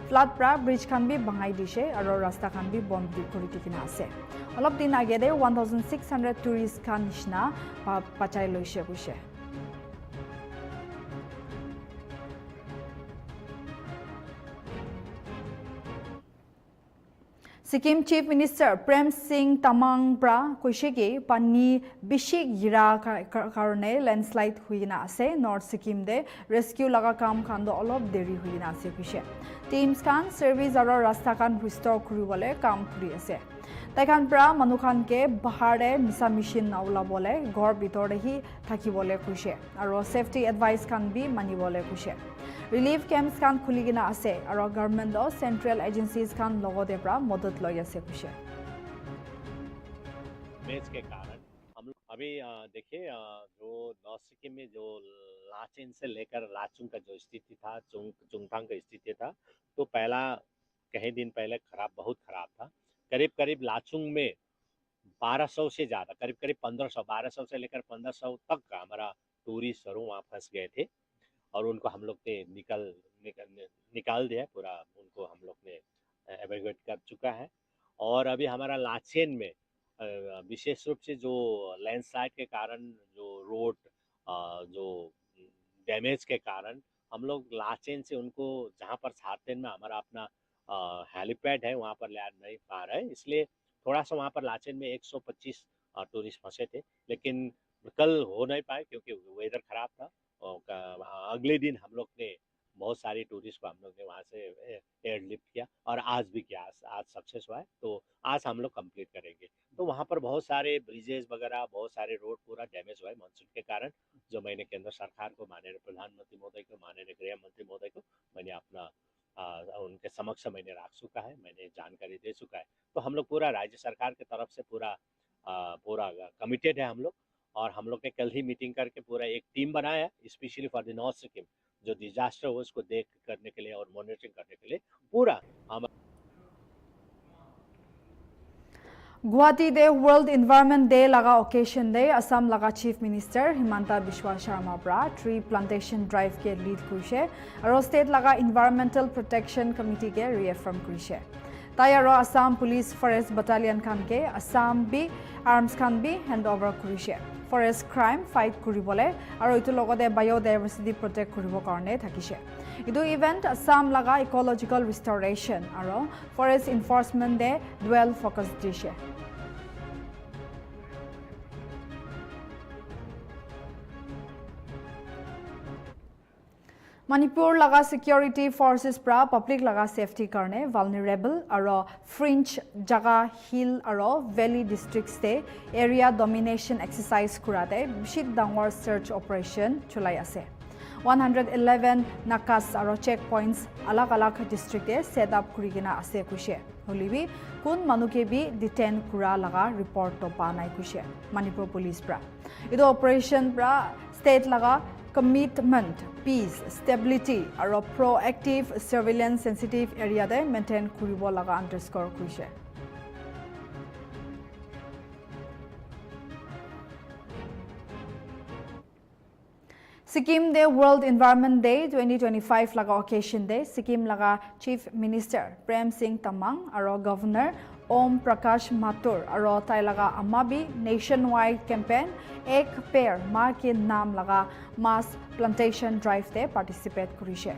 फ्लड प्रा ब्रिज खान भी बंगाई दिसे और रास्ता खान भी बंद करि दिकिना आसे अलप दिन आगे दे 1600 टूरिस्ट खान निशना पचाई लइसे कइसे सिक्किम चीफ मिनिस्टर प्रेम सिंह तमांग प्रा कइसे कि पानी बिशी गिरा कारणे लैंडस्लाइड हुइना आसे नॉर्थ सिक्किम दे रेस्क्यू लगा काम खान दो अलप देरी हुइना आसे कइसे टीम्स खान सर्विस और रास्ता खान रिस्टोर करिबले काम करि आसे ताइखान प्रा मनुखान के बाहरे मिसा मेशिन नाउला बोले घर भितर ही থাকিবলে कइसे और सेफ्टी एडवाइस खान भी मानिबले कइसे रिलीफ कैंप्स खान खुलिगिना आसे और गवर्नमेंट और सेंट्रल एजेंसीज खान लगते प्रा मदद लय आसे कइसे मैच के कारण हम अभी देखिए जो नॉर्थ सिक्किम में जो लाचेन से लेकर लाचुंग का जो स्थिति था चुंगथांग का स्थिति था तो पहला कई दिन पहले बहुत खराब था करीब लाचुंग में 1200 से ज़्यादा करीब 1200 से लेकर 1500 तक का हमारा टूरिस्ट वहाँ फंस गए थे और उनको हम लोग ने निकाल दिया पूरा उनको हम लोग ने एवेक्यूएट कर चुका है और अभी हमारा लाचेन में विशेष रूप से जो लैंडस्लाइड के कारण जो रोड जो डैमेज के कारण हम लोग लाचेन से उनको जहाँ पर सार्थेन में हमारा अपना हेलीपैड है वहाँ पर ले नहीं पा रहे इसलिए थोड़ा सा वहाँ पर लाचेन में 125 टूरिस्ट फंसे थे लेकिन कल हो नहीं पाए क्योंकि वेदर खराब था और अगले दिन हम लोग ने बहुत सारे टूरिस्ट को हम लोग ने वहाँ से एयरलिफ्ट किया और आज भी किया आज सक्सेस हुआ है तो आज हम लोग कंप्लीट करेंगे तो वहाँ पर बहुत सारे ब्रिजेस वगैरह बहुत सारे रोड पूरा डैमेज हुआ है मानसून के कारण जो मैंने केंद्र सरकार को माननीय प्रधानमंत्री महोदय को माननीय गृह मंत्री महोदय को मैंने अपना उनके समक्ष मैंने रख चुका है मैंने जानकारी दे चुका है तो हम लोग पूरा राज्य सरकार की तरफ से पूरा कमिटेड है हम लोग और हम लोग ने कल ही मीटिंग करके पूरा एक टीम बनाया है specially for the north Sikkim जो डिजास्टर हो उसको देख करने के लिए और मॉनिटरिंग करने के लिए पूरा हम गुवाहाटी दे वर्ल्ड एनवायरनमेंट डे लगा ओकेशन दे असम लगा चीफ मिनिस्टर हिमंता बिश्वा शर्मा प्रा ट्री प्लांटेशन ड्राइव के लीड करिसे और स्टेट लगा एनवायरनमेंटल प्रोटेक्शन कमिटी के रिएफर्म करिसे ताई और असम पुलिस फॉरेस्ट बटालियन खान के असम भी आर्म्स खान भी हैंड ओवर करिसे फॉरेस्ट क्राइम फाइट करिबले और इतो लगते बायोडाइवर्सिटी प्रोटेक्ट करिबो कारणे থাকিছে इदो इवेंट असम लगा इकोलॉजिकल रिस्टोरेशन और फॉरेस्ट एनफोर्समेंट दे डुअल फोकस दिसे Manipur laga security forces pra public laga safety karne vulnerable aro fringe jaga hill aro valley districts te area domination exercise kurate bishit dangor search operation chulai ase 111 nakas aro checkpoints alag alag district e set up kurigina ase kushe holibi kun manuke bi detain kura laga report to pa nai kushe Manipur police pra ido operation pra state laga commitment, peace, stability, or proactive surveillance sensitive area de maintain kuribo laga underscore kuishe. Sikkim de World Environment Day 2025 laga occasion de Sikkim laga Chief Minister Prem Singh Tamang aro Governor Om Prakash Mathur aro tai laga amabi nationwide campaign Ek Pair Ma Ke Naam laga mass plantation drive te participate kurishe.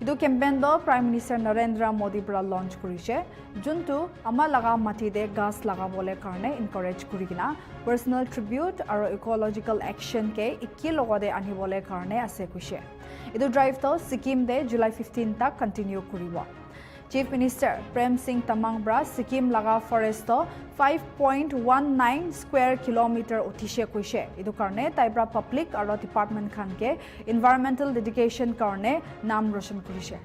Idu campaign do Prime Minister Narendra Modi pra launch kurishe. Juntu ama laga mati de gas laga bole karne encourage kurigina personal tribute aro ecological action ke ikki logode ani bole karne ase kushe. Idu drive to Sikkim de July 15 tak continue kuribo. Chief Minister Prem Singh Tamang bra Sikkim laga forest 5.19 square kilometer utishe kuishe. Idu karne taibra public aro department khan ke environmental dedication karne naam roshan kurishe.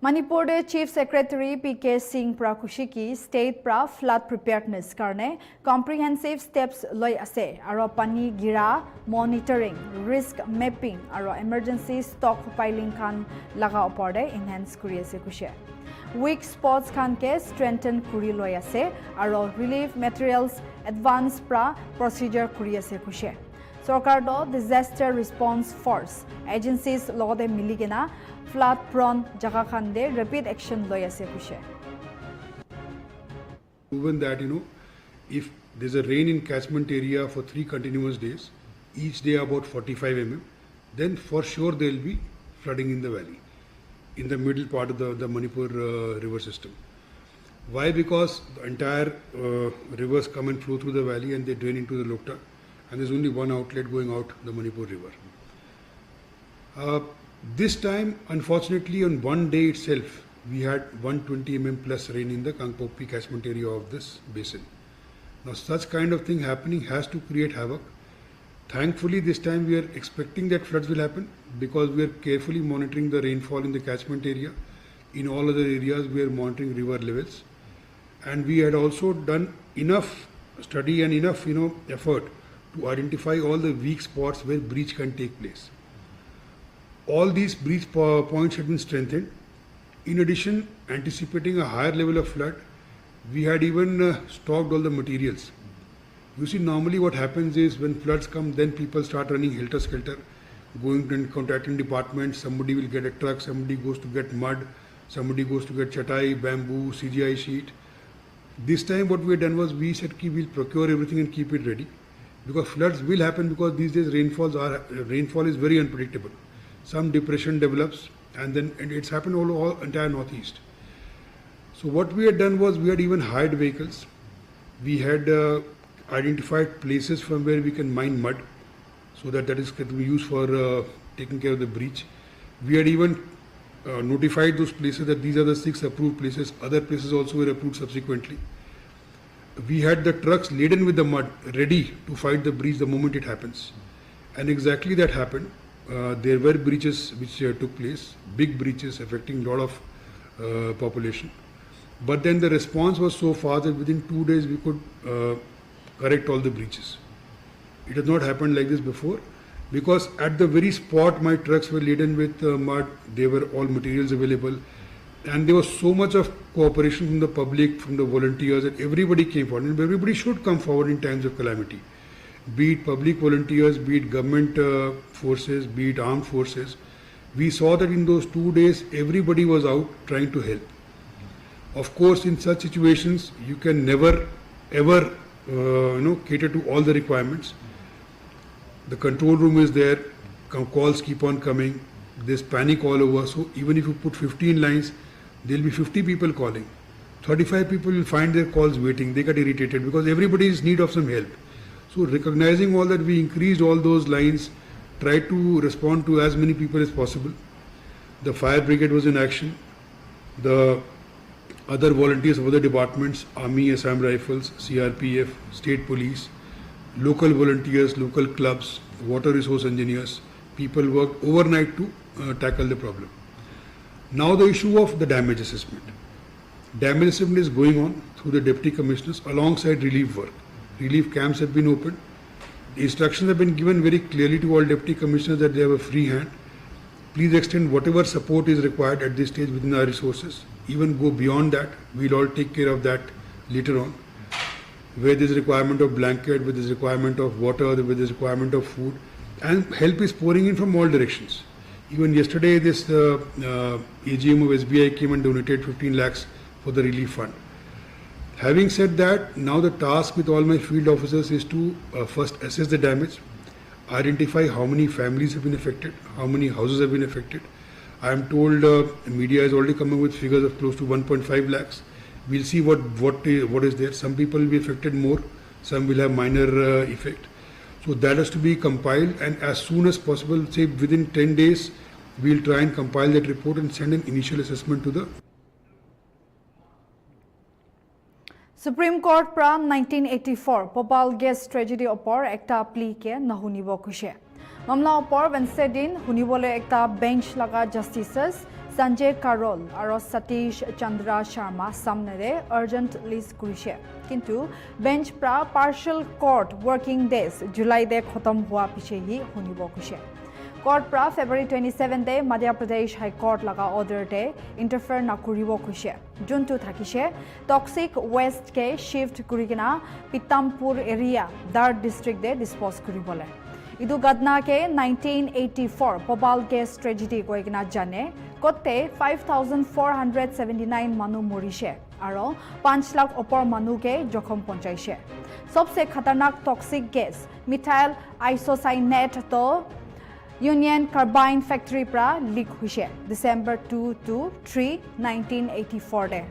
Manipur de Chief Secretary PK Singh Prakushiki state pra flood preparedness karne comprehensive steps loi ase aro pani gira monitoring risk mapping aro emergency stockpiling khan laga upor de enhance kuri ase kushe weak spots khan ke strengthen kuri loi ase aro relief materials advance pra procedure kuri ase kushe Sarkar do disaster response force agencies logode miligena flood prone jaga khan de rapid action loi ase kushe. Proven that if there's a rain in catchment area for 3 continuous days, each day about 45 mm, then for sure there will be flooding in the valley, in the middle part of the Manipur river system. Why? Because the entire rivers come and flow through the valley and they drain into the Lokta, and there's only one outlet going out the Manipur river. This time, unfortunately, on one day itself, we had 120 mm plus rain in the Kangpopi catchment area of this basin. Now, such kind of thing happening has to create havoc. Thankfully, this time we are expecting that floods will happen because we are carefully monitoring the rainfall in the catchment area. In all other areas, we are monitoring river levels. And we had also done enough study and enough effort to identify all the weak spots where breach can take place. All these breach points have been strengthened. In addition, anticipating a higher level of flood, we had even stocked all the materials. You see, normally what happens is when floods come, then people start running helter-skelter, going and contacting departments. Somebody will get a truck, somebody goes to get mud, somebody goes to get chatai, bamboo, CGI sheet. This time what we had done was we said we'll procure everything and keep it ready. Because floods will happen because these days rainfall is very unpredictable. Some depression develops and it's happened all entire northeast. So what we had done was we had even hired vehicles. We had identified places from where we can mine mud so that is going to be used for taking care of the breach. We had even notified those places that these are the 6 approved places. Other places also were approved subsequently. We had the trucks laden with the mud ready to fight the breach the moment it happens. And exactly that happened. There were breaches which took place, big breaches affecting a lot of population. But then the response was so fast that within 2 days we could correct all the breaches. It has not happened like this before because at the very spot my trucks were laden with mud, there were all materials available. And there was so much of cooperation from the public, from the volunteers, that everybody came forward. And everybody should come forward in times of calamity. Be it public volunteers, be it government forces, be it armed forces. We saw that in those 2 days, everybody was out trying to help. Of course, in such situations, you can never, ever, cater to all the requirements. The control room is there, calls keep on coming, there's panic all over. So even if you put 15 lines, there'll be 50 people calling. 35 people will find their calls waiting. They get irritated because everybody is in need of some help. So recognizing all that, we increased all those lines, tried to respond to as many people as possible. The fire brigade was in action. The other volunteers of other departments, Army, Assam Rifles, CRPF, State Police, local volunteers, local clubs, water resource engineers, people worked overnight to tackle the problem. Now the issue of the damage assessment. Damage assessment is going on through the deputy commissioners alongside relief work. Relief camps have been opened. The instructions have been given very clearly to all deputy commissioners that they have a free hand. Please extend whatever support is required at this stage within our resources. Even go beyond that. We'll all take care of that later on. Where there's requirement of blanket, where there's requirement of water, where there's requirement of food, and help is pouring in from all directions. Even yesterday, this AGM of SBI came and donated 15 lakhs for the relief fund. Having said that, now the task with all my field officers is to first assess the damage, identify how many families have been affected, how many houses have been affected. I am told media is already coming with figures of close to 1.5 lakhs. We'll see what is there. Some people will be affected more, some will have minor effect. So that has to be compiled, and as soon as possible, say within 10 days, we'll try and compile that report and send an initial assessment to the Supreme Court pra 1984 Bhopal Gas Tragedy opor ekta plea ke nahunibo kushe. Mamla opor Wednesday din hunibole ekta bench laga justices Sanjay Karol aro Satish Chandra Sharma samnere urgent list kurishe. Kintu bench pra partial court working days July de khotam hua piche hi hunibo kushe. Court pra February 27 day Madhya Pradesh High Court laga order de interfere na kuribo kushe. June 2 thakishe toxic waste ke shift kurigina Pitampur area Dar district de dispose kuribole. Idu gadna ke 1984 Bhopal Gas Tragedy goigina jane kotte 5,479 manu morishe aro 5 lakh opor manu ke jokhom ponchaishe. Sobse khatarnak toxic gas methyl isocyanate to Union Carbine Factory pra leak huishe December 2 to 3 1984 de.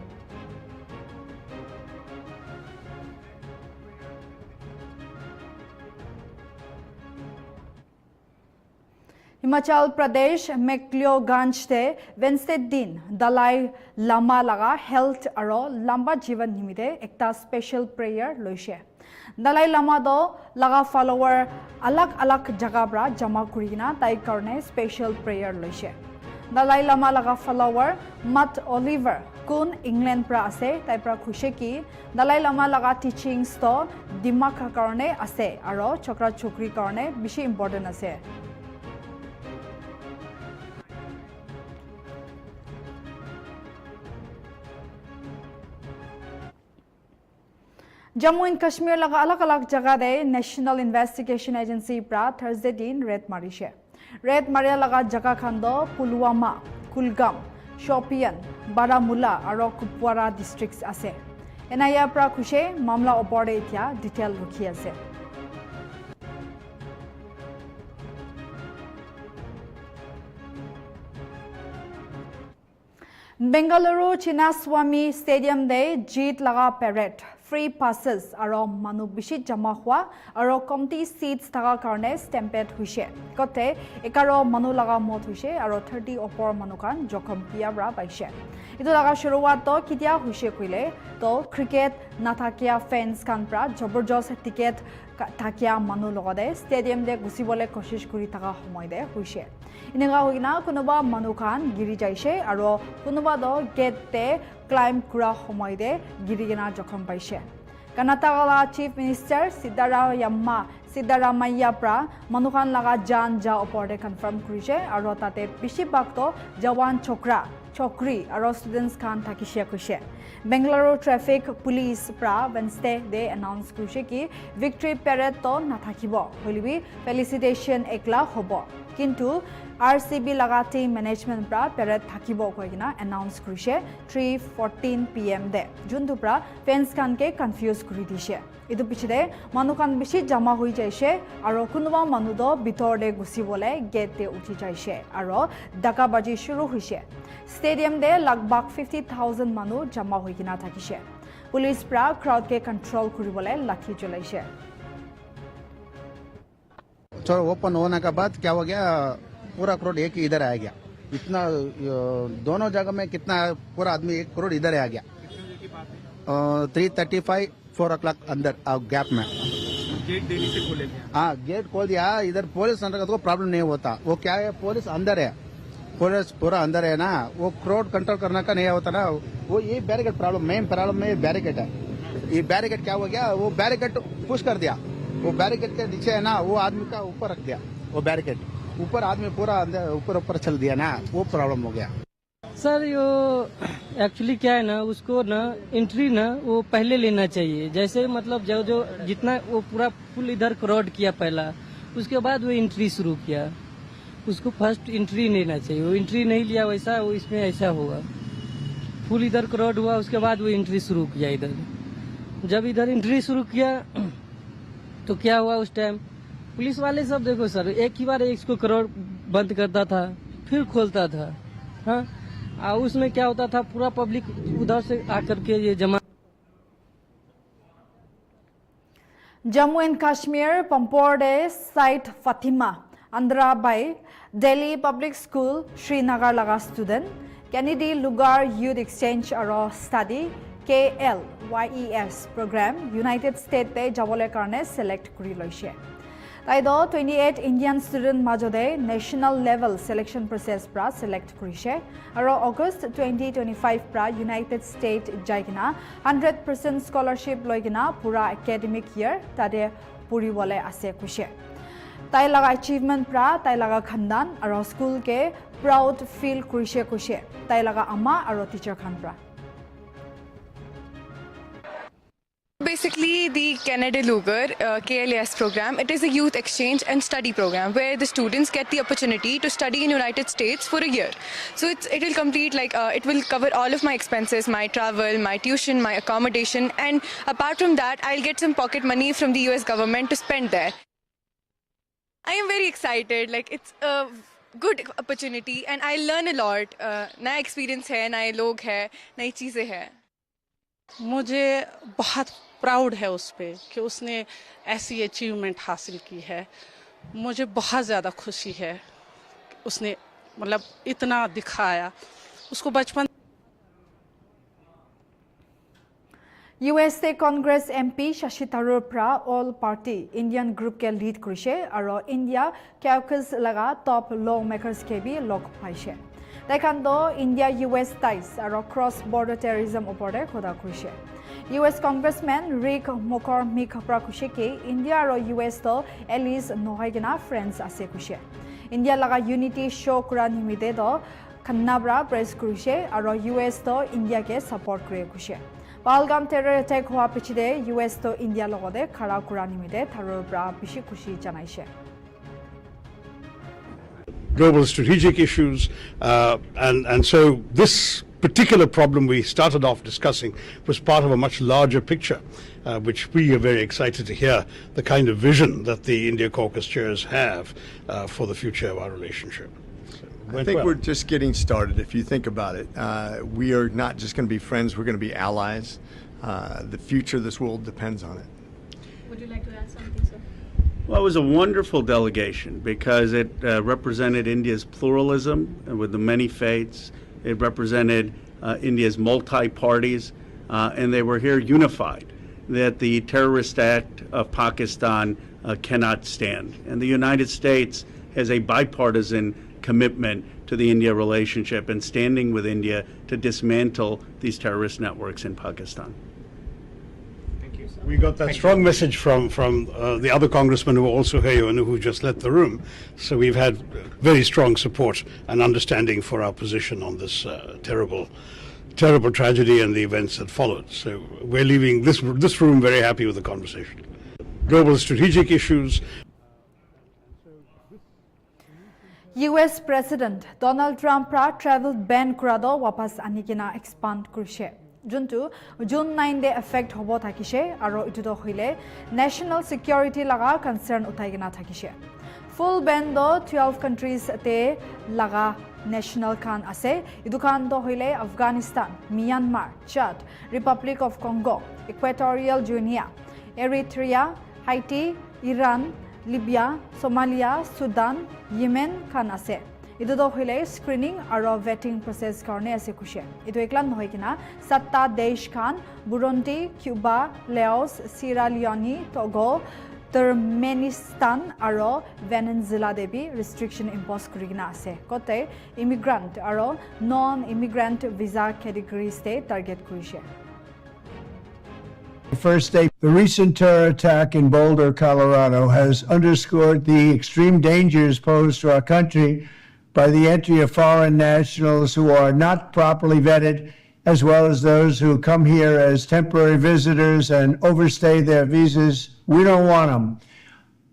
Himachal Pradesh Mekliogranj te Wednesday din Dalai Lama laga health aro lamba jivan nimide ekta special prayer loishe. Dalai Lama do laga follower alag jaga bra jama kurina tai karne special prayer loishe. Dalai Lama laga follower Matt Oliver kun England pra ase tai pra khushe ki Dalai Lama laga teachings to dimag karne ase aro chokra chokri karne bishi important ase. Jammu and Kashmir laga alag jaga de National Investigation Agency pra Thursday din raid marishe. Raid maria laga jaga khando Pulwama, Kulgam, Shopian, Baramulla aro Kupwara districts ase. NIA pra khushe mamla opor de etia detail rukhi ase. Bengaluru Chinnaswamy Stadium de jeet laga parade free passes aro manu bishi jama hua aro comty seats thaga karne stampede huishe kote 11 manu laga mot huishe aro 30 opor manu kan jokhom pia bra baishe itu laga shuruat to kitia huishe kuile to cricket nathakia fans kan pra joborjost ticket thakia manu logode stadium de gusibole koshish kuri thaga homoy de huishe inega hoina kunuba manu kan giri jaise aro kunuba do gate te climb kura homoy de giri gena jokhom paise Karnataka Chief Minister Siddaramaiah pra manukan laga jan ja opor de confirm kurise aro tate bishi bakto jawan chokri aro students kan thakishe kushe Bengaluru Traffic Police pra Wednesday de announce kurise ki victory parade to nathakibo holibi felicitation ekla hobo কিন্তু RCB laga team management pra parade thakibo koigina announce kurise 3:14 PM de juntu pra fans kan ke confuse kuri dise edu pichide manu kan bishi jama hoi jaise aro kunuba manu do bitor de gusi bole gate te uthi jaise aro daka baji shuru hoise stadium de lagbak 50,000 manu jama hoi kina thakise police pra crowd ke control kuri bole lakhi cholaise चलो open होने के बाद क्या हो गया पूरा करोड़ एक ही इधर आ गया इतना दोनों जगह में कितना पूरा आदमी 1 करोड़ इधर आ गया 3:35 4 o'clock अंदर गैप में गेट देरी से खोले गया हाँ गेट खोल दिया इधर पुलिस अंदर का तो प्रॉब्लम नहीं होता वो क्या है पुलिस अंदर है पुलिस पूरा अंदर है ना वो क्राउड कंट्रोल करने का नहीं होता ना वो ये बैरिकेड प्रॉब्लम मेन प्रॉब्लम में बैरिकेड है ये बैरिकेड क्या हो गया वो बैरिकेड पुश कर दिया वो बैरिकेड के नीचे है ना वो आदमी का ऊपर रख दिया वो बैरिकेड ऊपर आदमी पूरा अंदर ऊपर चल दिया ना वो प्रॉब्लम हो गया सर यो एक्चुअली क्या है ना उसको ना एंट्री ना वो पहले लेना चाहिए जैसे मतलब जो जितना वो पूरा फुल इधर क्रॉड किया पहला उसके बाद वो एंट्री शुरू किया उसको फर्स्ट एंट्री लेना चाहिए वो एंट्री नहीं लिया वैसा वो इसमें ऐसा होगा फुल इधर क्रॉड हुआ उसके बाद वो एंट्री शुरू किया इधर जब इधर एंट्री शुरू किया तो क्या हुआ उस टाइम पुलिस वाले सब देखो सर एक ही बार इसको करोड़ बंद करता था फिर खोलता था हाँ उसमें क्या होता था पूरा पब्लिक उधर से आकर के ये जमा Jammu and Kashmir Pamporde site Fatima Andhra by Delhi Public School Srinagar laga student Kennedy Lugar Youth Exchange aro study KLYES program United States te jabole karne select kuri loise taido 28 Indian student majode national level selection process pra select kurise aro August 2025 pra United States jaigina 100% scholarship loigina pura academic year tade puri bole ase kuise tai laga achievement pra tai laga khandan aro school ke proud feel kurise kuise tai laga ama aro teacher khan pra Basically, the Kennedy Lugar KLS program, it is a youth exchange and study program where the students get the opportunity to study in United States for a year. So it will complete it will cover all of my expenses, my travel, my tuition, my accommodation, and apart from that, I'll get some pocket money from the US government to spend there. I am very excited. It's a good opportunity and I learn a lot. नया experience है, नए लोग हैं, नई चीजें हैं. मुझे बहुत प्राउड है उस पे कि उसने ऐसी अचीवमेंट हासिल की है मुझे बहुत ज़्यादा खुशी है उसने मतलब इतना दिखाया उसको बचपन US State Congress MP Shashi Tharoor pra all party Indian group ke lead kurise aro India caucus laga top lawmakers ke bi log paise Dekando India US ties aro cross border terrorism opore khoda kurise US Congressman Rick McCormick pra kushe ke India aro US to allies nohaigena friends ase kushe India laga unity show kura nimite do Kannabra press kurise aro US to India ke support kure kushe Bhopal terror attack hoa pichide US to India logode khara kura nimite Tharoor pra bishi khushi janaise global strategic issues and so this particular problem we started off discussing was part of a much larger picture which we are very excited to hear the kind of vision that the India caucus chairs have for the future of our relationship. I think we're just getting started if you think about it. We are not just going to be friends, we're going to be allies. The future of this world depends on it. Would you like to add something, sir? Well, it was a wonderful delegation because it represented India's pluralism with the many faiths. It represented India's multi-parties, and they were here unified that the terrorist act of Pakistan cannot stand. And the United States has a bipartisan commitment to the India relationship and standing with India to dismantle these terrorist networks in Pakistan. We got that strong message from the other congressmen who were also here and who just left the room. So we've had very strong support and understanding for our position on this terrible tragedy and the events that followed. So we're leaving this room very happy with the conversation. Global strategic issues. US President Donald Trump pra travel ban kurado wapas anikina expand kurise. Juntu June 9 day effect hobo thakise aro itudo hoile national security laga concern utaigina thakise. Full ban do 12 countries te laga national khan ase. Idu khan do hoile Afghanistan, Myanmar, Chad, Republic of Congo, Equatorial Guinea, Eritrea, Haiti, Iran, Libya, Somalia, Sudan, Yemen khan ase. Idu do hoile screening aro vetting process karne ase kushe. Idu eklan nohoi kina satta desh khan Burundi, Cuba, Laos, Sierra Leone, Togo, Turkmenistan aro Venezuela debi restriction impose kurigina ase. Kote immigrant aro non-immigrant visa categories te target kurise. First day, the recent terror attack in Boulder, Colorado has underscored the extreme dangers posed to our country by the entry of foreign nationals who are not properly vetted, as well as those who come here as temporary visitors and overstay their visas. We don't want them.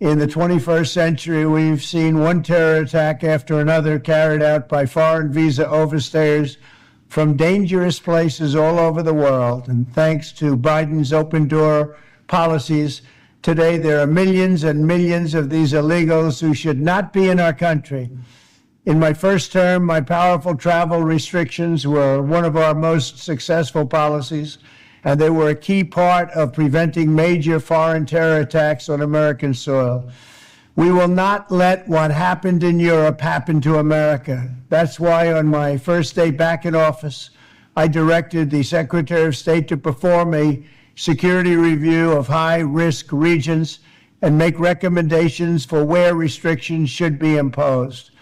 In the 21st century, we've seen one terror attack after another carried out by foreign visa overstayers from dangerous places all over the world. And thanks to Biden's open door policies, today there are millions and millions of these illegals who should not be in our country. In my first term, my powerful travel restrictions were one of our most successful policies, and they were a key part of preventing major foreign terror attacks on American soil. We will not let what happened in Europe happen to America. That's why on my first day back in office, I directed the Secretary of State to perform a security review of high-risk regions and make recommendations for where restrictions should be imposed.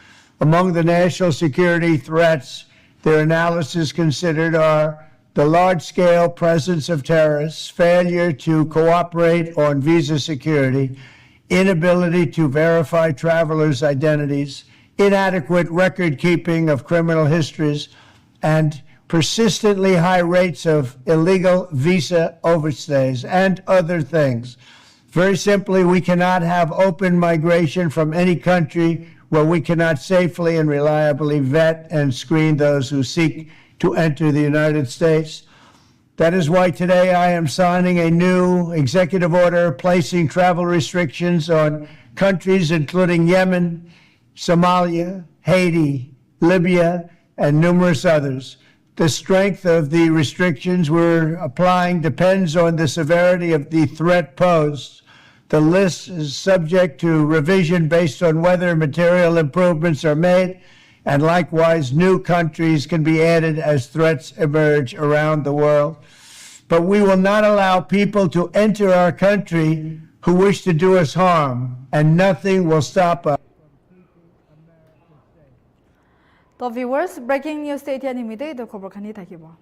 Among the national security threats their analysis considered are the large-scale presence of terrorists, failure to cooperate on visa security, inability to verify travelers' identities, inadequate record-keeping of criminal histories, and persistently high rates of illegal visa overstays, and other things. Very simply, we cannot have open migration from any country where we cannot safely and reliably vet and screen those who seek to enter the United States. That is why today I am signing a new executive order placing travel restrictions on countries including Yemen, Somalia, Haiti, Libya, and numerous others. The strength of the restrictions we're applying depends on the severity of the threat posed. The list is subject to revision based on whether material improvements are made, and likewise new countries can be added as threats emerge around the world. But we will not allow people to enter our country who wish to do us harm, and nothing will stop us. To viewers, breaking news state nimite do khobor khani thakibo.